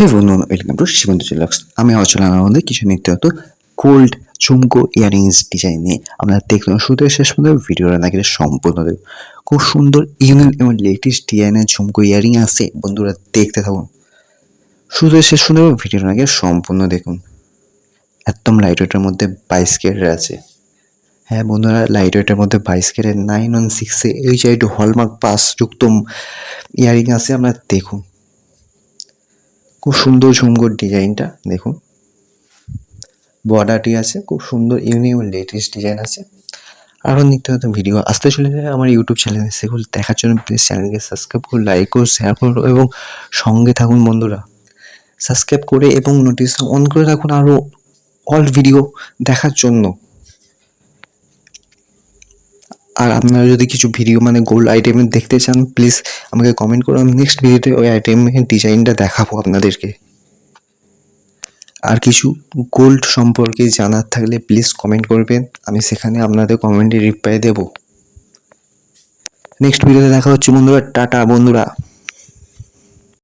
হে বন্ধুরা, welcome to সীমান্ত jewellers. আমি আলোচনা আমাদের কিছু নিত্য গোল্ড ঝুমকো ইয়ারিংস ডিজাইন নিয়ে। আমরা দেখলাম শুরু থেকে শেষ পর্যন্ত ভিডিওটা নাকি সম্পূর্ণ দেব। খুব সুন্দর ইউনিক এবং লেটেস্ট ডিজাইনের ঝুমকো ইয়ারিং আছে। বন্ধুরা দেখতে থাকুন, শুরু থেকে শেষ পর্যন্ত ভিডিওটা নাকি সম্পূর্ণ দেখুন। একদম লাইট ওয়েটের মধ্যে 22 ক্যারেট আছে। হ্যাঁ বন্ধুরা, লাইট ওয়েটের মধ্যে 22 ক্যারেট 916 এইচআইডি হলমার্ক পাস যুক্ত ইয়ারিং আছে। আমরা দেখুন, খুব সুন্দর ঝুমকোর ডিজাইনটা দেখুন। বর্ডারটি আছে, খুব সুন্দর ইউনিক এবং লেটেস্ট ডিজাইন আছে। আরও নিত্য নতুন ভিডিও আসতে চলেছে আমার ইউটিউব চ্যানেলে। সেগুলো দেখার জন্য প্লিজ চ্যানেলকে সাবস্ক্রাইব করুন, লাইক করুন, শেয়ার করুন এবং সঙ্গে থাকুন বন্ধুরা। সাবস্ক্রাইব করে এবং নোটিস অন করে রাখুন আরও অল ভিডিও দেখার জন্য। আর আপনারা যদি কিছু ভিডিও গোল্ড আইটেমের দেখতে চান, প্লিজ আমাকে কমেন্ট করুন। নেক্সট ভিডিওতে ওই আইটেমের ডিজাইনটা দেখাবো আপনাদেরকে। আর কিছু গোল্ড সম্পর্কে জানার থাকলে প্লিজ কমেন্ট করবেন, আমি সেখানে আপনাদের কমেন্টে রিপ্লাই দেব। নেক্সট ভিডিওতে দেখা হচ্ছে বন্ধুরা। টাটা বন্ধুরা।